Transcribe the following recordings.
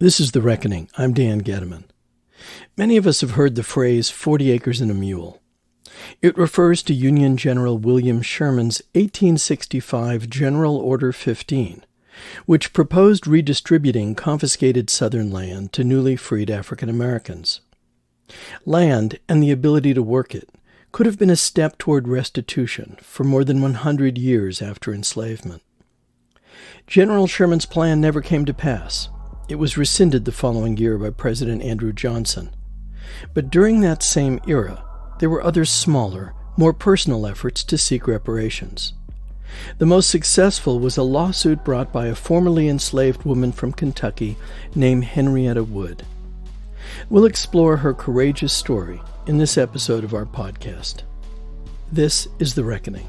This is The Reckoning. I'm Dan Gettman. Many of us have heard the phrase 40 acres and a mule. It refers to Union General William Sherman's 1865 General Order 15, which proposed redistributing confiscated Southern land to newly freed African Americans. Land and the ability to work it could have been a step toward restitution for more than 100 years after enslavement. General Sherman's plan never came to pass. It was rescinded the following year by President Andrew Johnson. But during that same era, there were other smaller, more personal efforts to seek reparations. The most successful was a lawsuit brought by a formerly enslaved woman from Kentucky named Henrietta Wood. We'll explore her courageous story in this episode of our podcast. This is The Reckoning.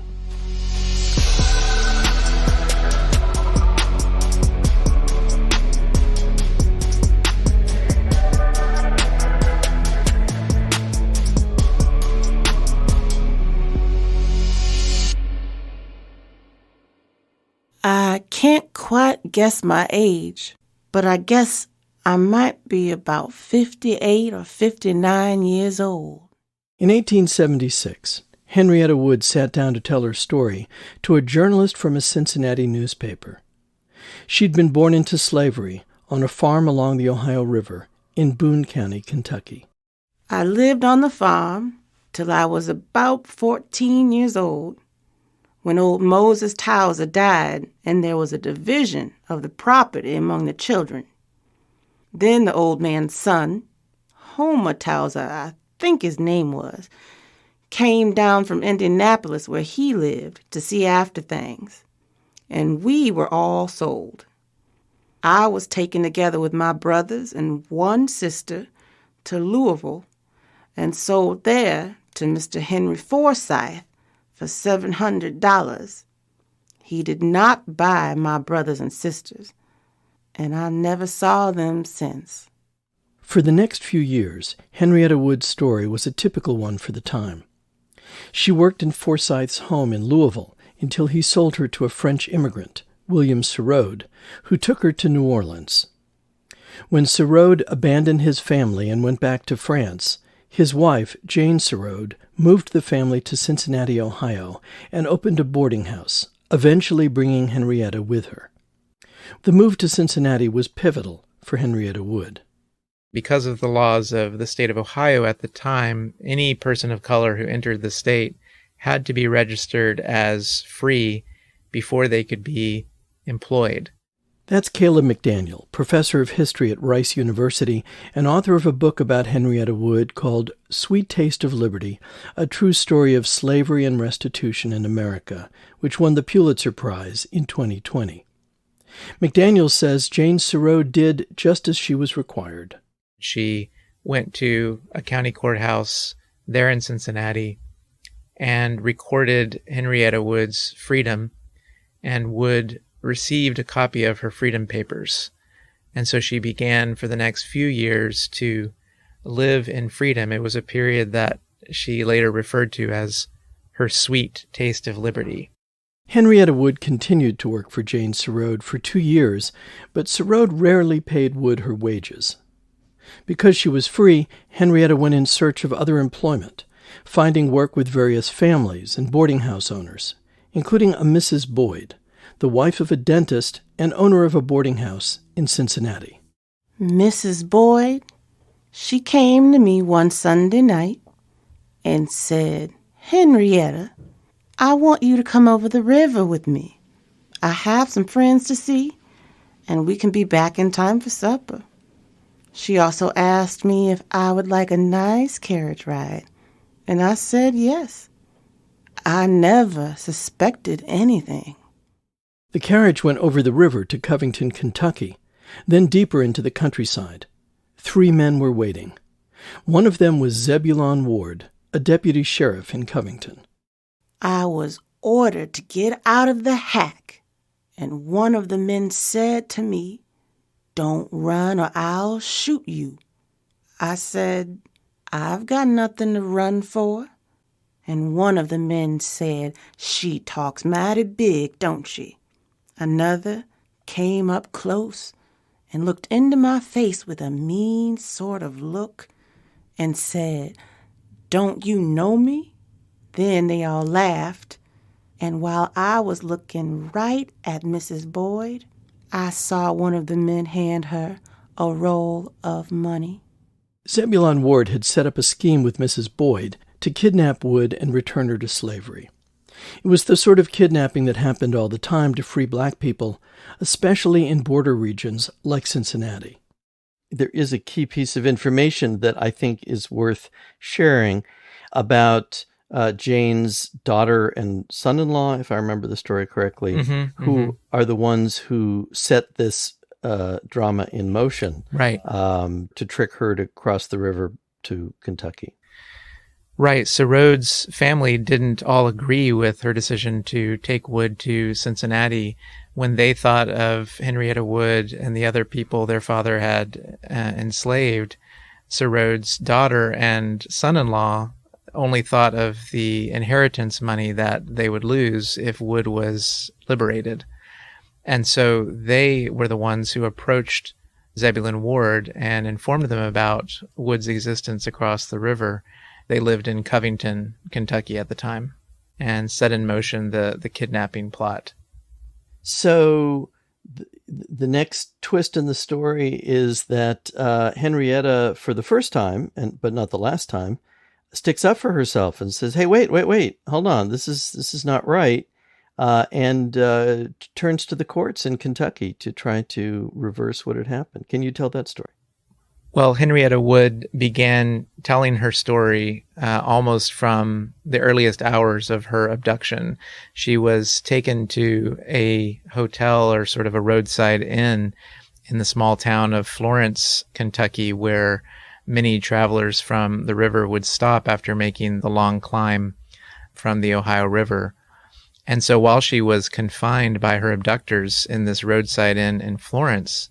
I can't quite guess my age, but I guess I might be about 58 or 59 years old. In 1876, Henrietta Wood sat down to tell her story to a journalist from a Cincinnati newspaper. She'd been born into slavery on a farm along the Ohio River in Boone County, Kentucky. I lived on the farm till I was about 14 years old, when old Moses Towser died and there was a division of the property among the children. Then the old man's son, Homer Towser, I think his name was, came down from Indianapolis where he lived to see after things, and we were all sold. I was taken together with my brothers and one sister to Louisville and sold there to Mr. Henry Forsyth for $700. He did not buy my brothers and sisters, and I never saw them since. For the next few years, Henrietta Wood's story was a typical one for the time. She worked in Forsyth's home in Louisville until he sold her to a French immigrant, William Sirode, who took her to New Orleans. When Sirode abandoned his family and went back to France, his wife, Jane Sirode, moved the family to Cincinnati, Ohio, and opened a boarding house, eventually bringing Henrietta with her. The move to Cincinnati was pivotal for Henrietta Wood. Because of the laws of the state of Ohio at the time, any person of color who entered the state had to be registered as free before they could be employed. That's Caleb McDaniel, professor of history at Rice University and author of a book about Henrietta Wood called Sweet Taste of Liberty, a true story of slavery and restitution in America, which won the Pulitzer Prize in 2020. McDaniel says Jane Sirode did just as she was required. She went to a county courthouse there in Cincinnati and recorded Henrietta Wood's freedom, and Wood received a copy of her freedom papers. And so she began for the next few years to live in freedom. It was a period that she later referred to as her sweet taste of liberty. Henrietta Wood continued to work for Jane Sirode for 2 years, but Sirode rarely paid Wood her wages. Because she was free, Henrietta went in search of other employment, finding work with various families and boarding house owners, including a Mrs. Boyd, the wife of a dentist and owner of a boarding house in Cincinnati. Mrs. Boyd, she came to me one Sunday night and said, "Henrietta, I want you to come over the river with me. I have some friends to see, and we can be back in time for supper." She also asked me if I would like a nice carriage ride, and I said yes. I never suspected anything. The carriage went over the river to Covington, Kentucky, then deeper into the countryside. 3 men were waiting. One of them was Zebulon Ward, a deputy sheriff in Covington. I was ordered to get out of the hack, and one of the men said to me, "Don't run or I'll shoot you." I said, "I've got nothing to run for." And one of the men said, "She talks mighty big, don't she?" Another came up close and looked into my face with a mean sort of look and said, "Don't you know me?" Then they all laughed, and while I was looking right at Mrs. Boyd, I saw one of the men hand her a roll of money. Zebulon Ward had set up a scheme with Mrs. Boyd to kidnap Wood and return her to slavery. It was the sort of kidnapping that happened all the time to free black people, especially in border regions like Cincinnati. There is a key piece of information that I think is worth sharing about Jane's daughter and son-in-law, if I remember the story correctly, who are the ones who set this drama in motion, right? To trick her to cross the river to Kentucky. Right. So Rhodes' family didn't all agree with her decision to take Wood to Cincinnati when they thought of Henrietta Wood and the other people their father had enslaved. So Rhodes' daughter and son-in-law only thought of the inheritance money that they would lose if Wood was liberated. And so they were the ones who approached Zebulon Ward and informed them about Wood's existence across the river. They lived in Covington, Kentucky at the time, and set in motion the kidnapping plot. So the next twist in the story is that Henrietta, for the first time, but not the last time, sticks up for herself and says, "Hey, wait, hold on, this is not right," and turns to the courts in Kentucky to try to reverse what had happened. Can you tell that story? Well, Henrietta Wood began telling her story almost from the earliest hours of her abduction. She was taken to a hotel or sort of a roadside inn in the small town of Florence, Kentucky, where many travelers from the river would stop after making the long climb from the Ohio River. And so while she was confined by her abductors in this roadside inn in Florence,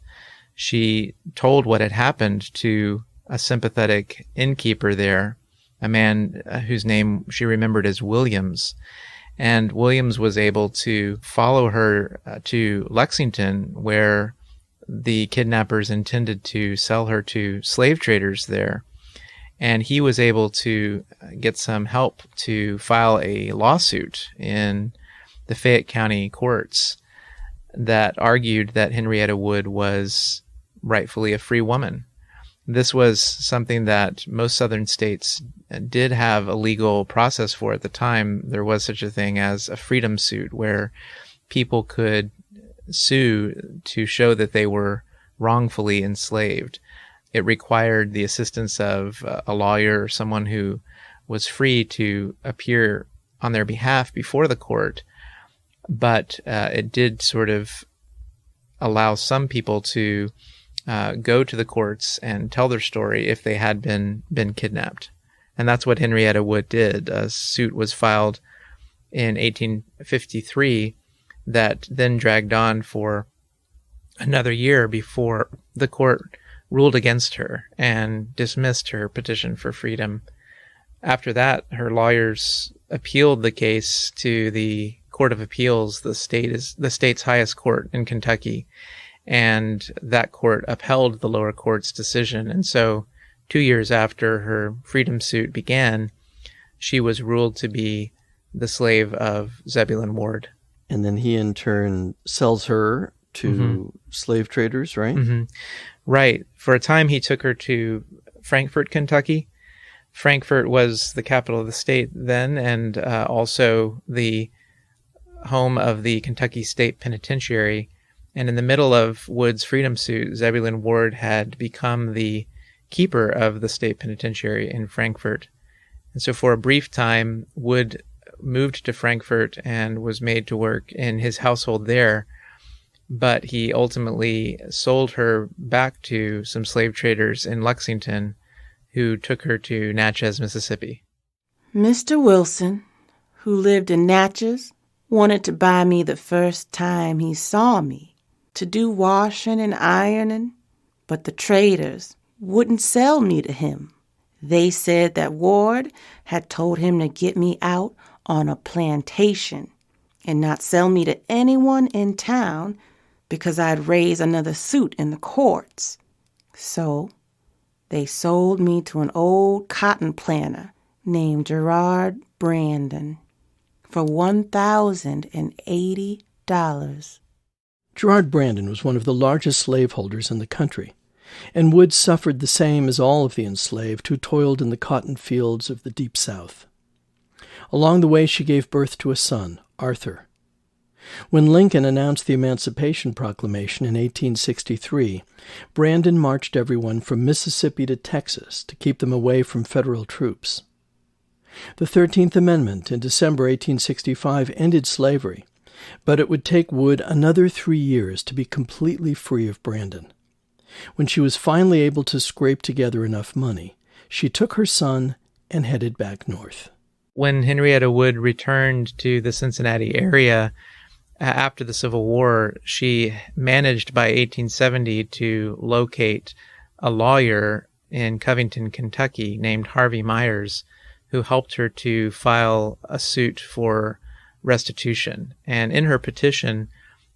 she told what had happened to a sympathetic innkeeper there, a man whose name she remembered as Williams. And Williams was able to follow her to Lexington, where the kidnappers intended to sell her to slave traders there. And he was able to get some help to file a lawsuit in the Fayette County courts that argued that Henrietta Wood was rightfully a free woman. This was something that most southern states did have a legal process for at the time. There was such a thing as a freedom suit where people could sue to show that they were wrongfully enslaved. It required the assistance of a lawyer or someone who was free to appear on their behalf before the court, but it did sort of allow some people to go to the courts and tell their story if they had been kidnapped. And that's what Henrietta Wood did. A suit was filed in 1853 that then dragged on for another year before the court ruled against her and dismissed her petition for freedom. After that, her lawyers appealed the case to the Court of Appeals. The state's highest court in Kentucky. And that court upheld the lower court's decision. And so 2 years after her freedom suit began, she was ruled to be the slave of Zebulon Ward. And then he in turn sells her to slave traders, right? Right. For a time, he took her to Frankfort, Kentucky. Frankfort was the capital of the state then, and also the home of the Kentucky State Penitentiary. And in the middle of Wood's freedom suit, Zebulon Ward had become the keeper of the state penitentiary in Frankfort. And so for a brief time, Wood moved to Frankfort and was made to work in his household there. But he ultimately sold her back to some slave traders in Lexington who took her to Natchez, Mississippi. Mr. Wilson, who lived in Natchez, wanted to buy me the first time he saw me, to do washing and ironing, but the traders wouldn't sell me to him. They said that Ward had told him to get me out on a plantation and not sell me to anyone in town because I'd raised another suit in the courts. So they sold me to an old cotton planter named Gerard Brandon for $1,080. Gerard Brandon was one of the largest slaveholders in the country, and Wood suffered the same as all of the enslaved who toiled in the cotton fields of the Deep South. Along the way, she gave birth to a son, Arthur. When Lincoln announced the Emancipation Proclamation in 1863, Brandon marched everyone from Mississippi to Texas to keep them away from federal troops. The 13th Amendment in December 1865 ended slavery, but it would take Wood another 3 years to be completely free of Brandon. When she was finally able to scrape together enough money, she took her son and headed back north. When Henrietta Wood returned to the Cincinnati area after the Civil War, she managed by 1870 to locate a lawyer in Covington, Kentucky named Harvey Myers, who helped her to file a suit for restitution. And in her petition,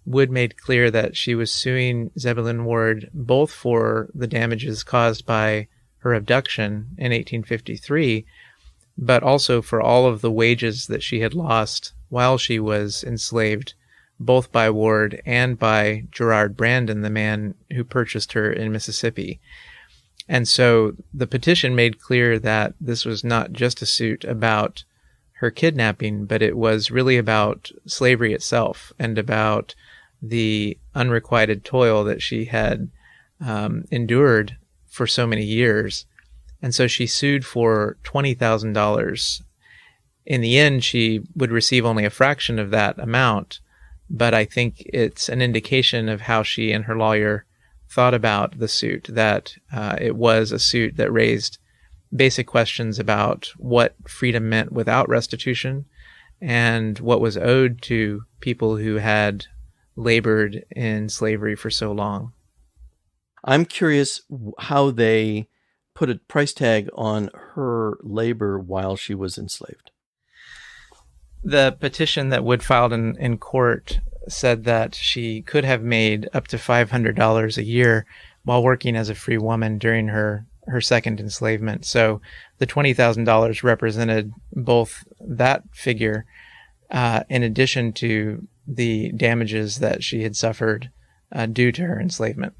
Wood made clear that she was suing Zebulon Ward both for the damages caused by her abduction in 1853, but also for all of the wages that she had lost while she was enslaved, both by Ward and by Gerard Brandon, the man who purchased her in Mississippi. And so the petition made clear that this was not just a suit about her kidnapping, but it was really about slavery itself and about the unrequited toil that she had endured for so many years. And so she sued for $20,000. In the end, she would receive only a fraction of that amount, but I think it's an indication of how she and her lawyer thought about the suit, that it was a suit that raised basic questions about what freedom meant without restitution and what was owed to people who had labored in slavery for so long. I'm curious how they put a price tag on her labor while she was enslaved. The petition that Wood filed in court said that she could have made up to $500 a year while working as a free woman during her second enslavement. So the $20,000 represented both that figure in addition to the damages that she had suffered due to her enslavement.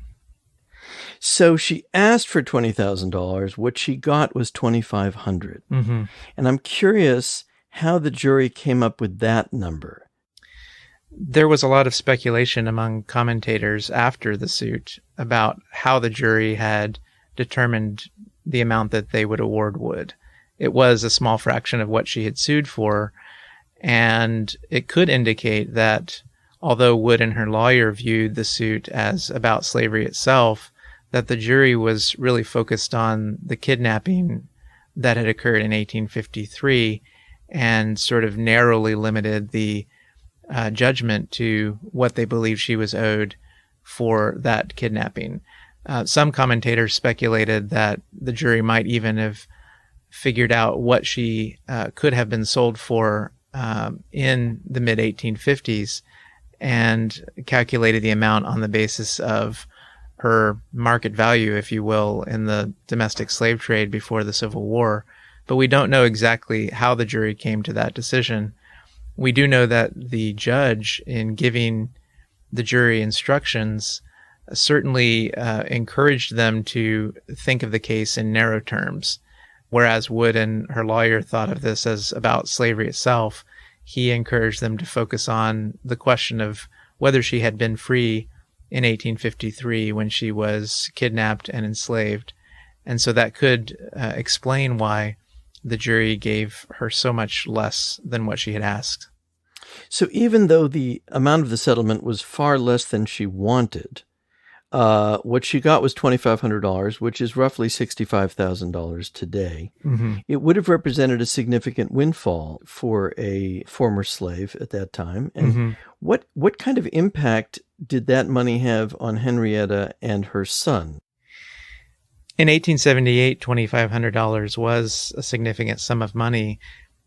So she asked for $20,000. What she got was $2,500. Mm-hmm. And I'm curious how the jury came up with that number. There was a lot of speculation among commentators after the suit about how the jury had determined the amount that they would award Wood. It was a small fraction of what she had sued for, and it could indicate that although Wood and her lawyer viewed the suit as about slavery itself, that the jury was really focused on the kidnapping that had occurred in 1853 and sort of narrowly limited the judgment to what they believed she was owed for that kidnapping. Some commentators speculated that the jury might even have figured out what she could have been sold for in the mid-1850s and calculated the amount on the basis of her market value, if you will, in the domestic slave trade before the Civil War. But we don't know exactly how the jury came to that decision. We do know that the judge, in giving the jury instructions, certainly encouraged them to think of the case in narrow terms. Whereas Wood and her lawyer thought of this as about slavery itself, he encouraged them to focus on the question of whether she had been free in 1853 when she was kidnapped and enslaved. And so that could explain why the jury gave her so much less than what she had asked. So even though the amount of the settlement was far less than she wanted, what she got was $2,500, which is roughly $65,000 today. Mm-hmm. It would have represented a significant windfall for a former slave at that time. And Mm-hmm. what kind of impact did that money have on Henrietta and her son? In 1878, $2,500 was a significant sum of money.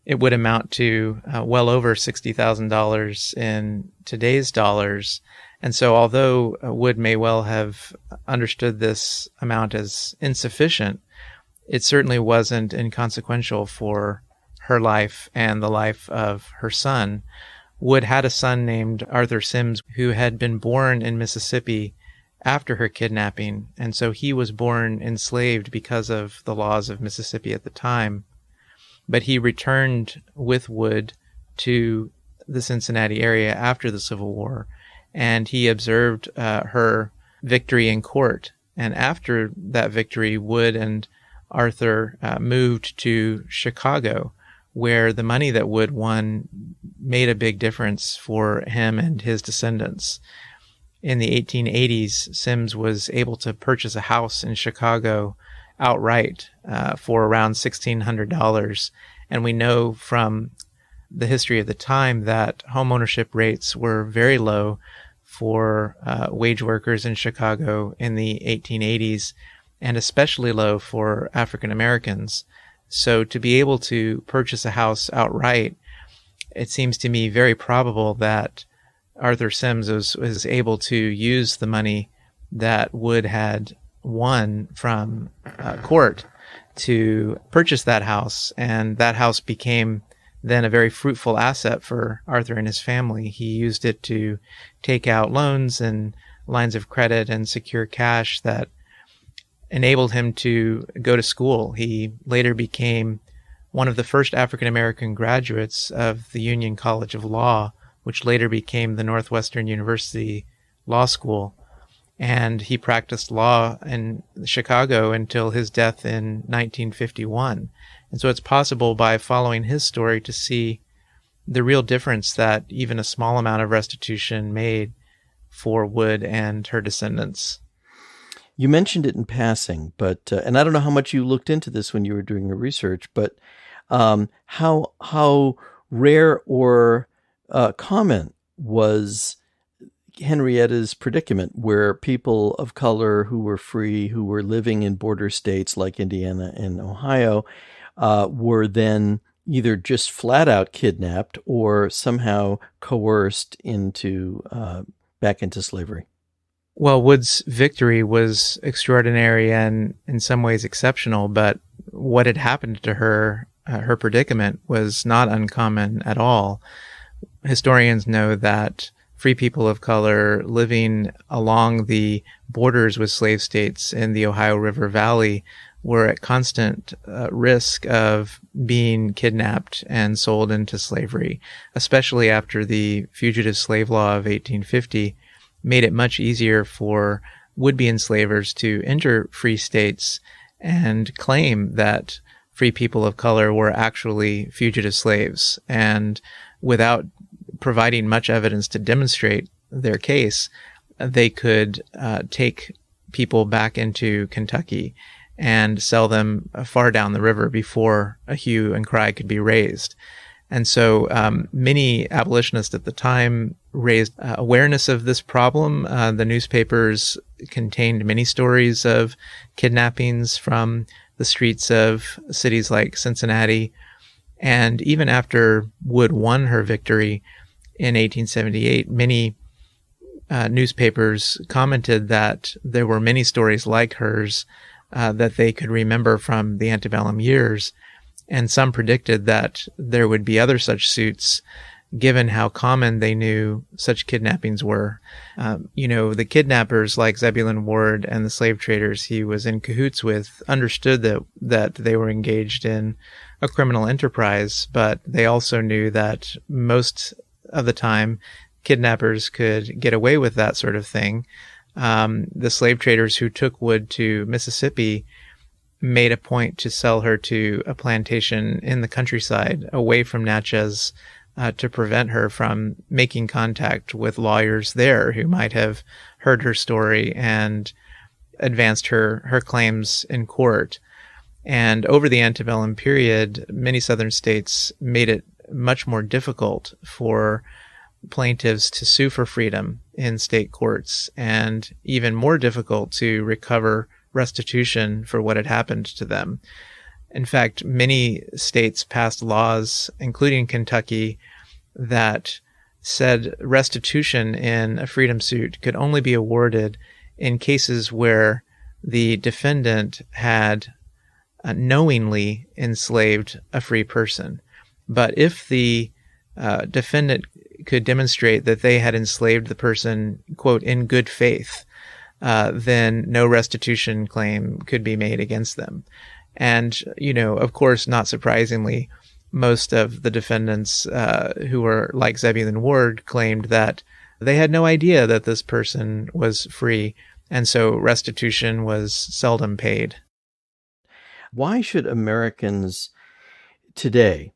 It would amount to well over $60,000 in today's dollars. And so although Wood may well have understood this amount as insufficient, it certainly wasn't inconsequential for her life and the life of her son. Wood had a son named Arthur Sims who had been born in Mississippi after her kidnapping, and so he was born enslaved because of the laws of Mississippi at the time. But he returned with Wood to the Cincinnati area after the Civil War, and he observed her victory in court. And after that victory, Wood and Arthur moved to Chicago, where the money that Wood won made a big difference for him and his descendants. In the 1880s, Sims was able to purchase a house in Chicago outright for around $1,600. And we know from the history of the time that home ownership rates were very low for wage workers in Chicago in the 1880s, and especially low for African Americans. So to be able to purchase a house outright, it seems to me very probable that Arthur Sims was able to use the money that Wood had won from court to purchase that house, and that house became then a very fruitful asset for Arthur and his family. He used it to take out loans and lines of credit and secure cash that enabled him to go to school. He later became one of the first African American graduates of the Union College of Law, which later became the Northwestern University Law School. And he practiced law in Chicago until his death in 1951. And so it's possible by following his story to see the real difference that even a small amount of restitution made for Wood and her descendants. You mentioned it in passing, but and I don't know how much you looked into this when you were doing your research, but how rare or common was Henrietta's predicament, where people of color who were free, who were living in border states like Indiana and Ohio, were then either just flat out kidnapped or somehow coerced into back into slavery? Well, Wood's victory was extraordinary and in some ways exceptional, but what had happened to her, her predicament, was not uncommon at all. Historians know that free people of color living along the borders with slave states in the Ohio River Valley were at constant risk of being kidnapped and sold into slavery, especially after the Fugitive Slave Law of 1850 made it much easier for would-be enslavers to enter free states and claim that free people of color were actually fugitive slaves. And without providing much evidence to demonstrate their case, they could take people back into Kentucky and sell them far down the river before a hue and cry could be raised. And so many abolitionists at the time raised awareness of this problem. The newspapers contained many stories of kidnappings from the streets of cities like Cincinnati. And even after Wood won her victory in 1878, many newspapers commented that there were many stories like hers that they could remember from the antebellum years. And some predicted that there would be other such suits, given how common they knew such kidnappings were. The kidnappers like Zebulon Ward and the slave traders he was in cahoots with understood that they were engaged in a criminal enterprise, but they also knew that most of the time kidnappers could get away with that sort of thing. The slave traders who took Wood to Mississippi made a point to sell her to a plantation in the countryside away from Natchez to prevent her from making contact with lawyers there who might have heard her story and advanced her claims in court. And over the antebellum period, many southern states made it much more difficult for plaintiffs to sue for freedom in state courts, and even more difficult to recover restitution for what had happened to them. In fact, many states passed laws, including Kentucky, that said restitution in a freedom suit could only be awarded in cases where the defendant had knowingly enslaved a free person. But if the defendant could demonstrate that they had enslaved the person, quote, in good faith, then no restitution claim could be made against them. And, of course, not surprisingly, most of the defendants who were like Zebulon Ward claimed that they had no idea that this person was free, and so restitution was seldom paid. Why should Americans today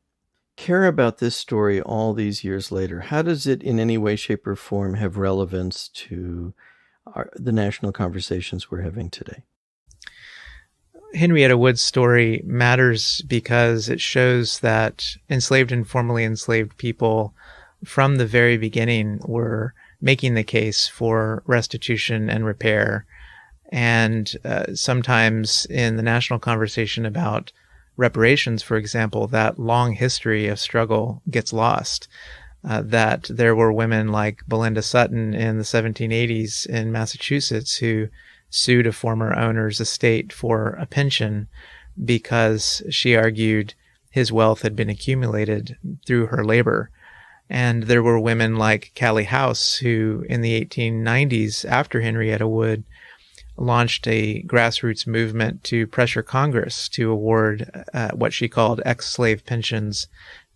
care about this story all these years later? How does it in any way, shape, or form have relevance to the national conversations we're having today? Henrietta Wood's story matters because it shows that enslaved and formerly enslaved people from the very beginning were making the case for restitution and repair. And sometimes in the national conversation about reparations, for example, that long history of struggle gets lost. That there were women like Belinda Sutton in the 1780s in Massachusetts who sued a former owner's estate for a pension because she argued his wealth had been accumulated through her labor. And there were women like Callie House who in the 1890s, after Henrietta Wood, launched a grassroots movement to pressure Congress to award what she called ex-slave pensions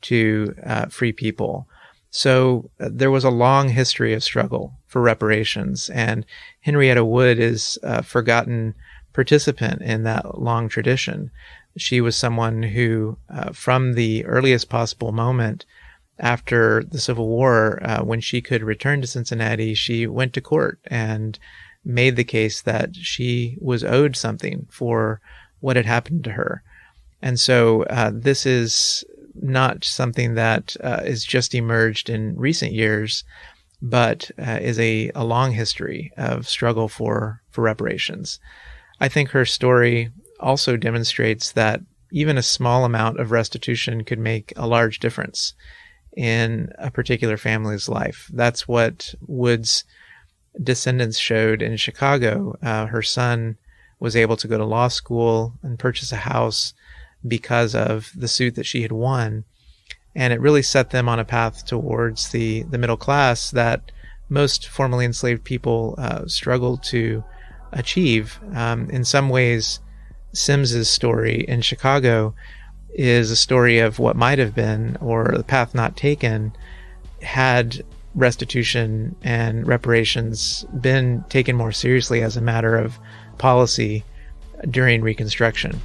to free people. So there was a long history of struggle for reparations, and Henrietta Wood is a forgotten participant in that long tradition. She was someone who, from the earliest possible moment after the Civil War, when she could return to Cincinnati, she went to court and made the case that she was owed something for what had happened to her. And so this is not something that is just emerged in recent years, but is a long history of struggle for reparations. I think her story also demonstrates that even a small amount of restitution could make a large difference in a particular family's life. That's what Wood's descendants showed in Chicago. Her son was able to go to law school and purchase a house because of the suit that she had won. And it really set them on a path towards the middle class that most formerly enslaved people struggled to achieve. In some ways, Sims's story in Chicago is a story of what might have been, or the path not taken, had restitution and reparations been taken more seriously as a matter of policy during Reconstruction.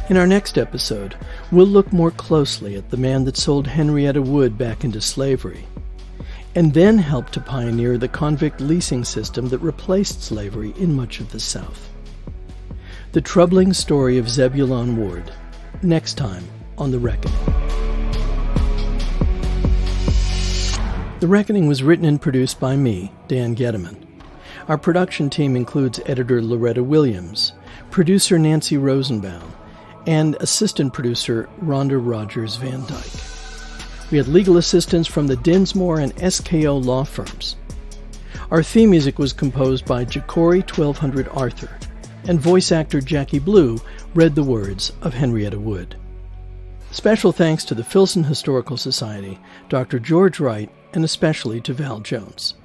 In our next episode, we'll look more closely at the man that sold Henrietta Wood back into slavery, and then helped to pioneer the convict leasing system that replaced slavery in much of the South. The troubling story of Zebulon Ward, next time on The Reckoning. The Reckoning was written and produced by me, Dan Getteman. Our production team includes editor Loretta Williams, producer Nancy Rosenbaum, and assistant producer Rhonda Rogers Van Dyke. We had legal assistance from the Dinsmore and SKO law firms. Our theme music was composed by Ja'Cory 1200 Arthur, and voice actor Jackie Blue read the words of Henrietta Wood. Special thanks to the Filson Historical Society, Dr. George Wright, and especially to Val Jones.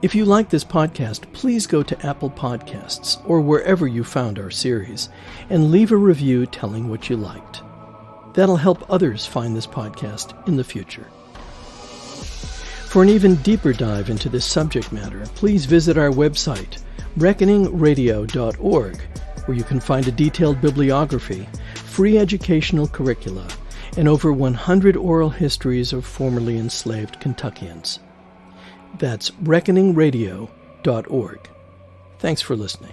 If you like this podcast, please go to Apple Podcasts or wherever you found our series and leave a review telling what you liked. That'll help others find this podcast in the future. For an even deeper dive into this subject matter, please visit our website, reckoningradio.org, where you can find a detailed bibliography, free educational curricula, and over 100 oral histories of formerly enslaved Kentuckians. That's reckoningradio.org. Thanks for listening.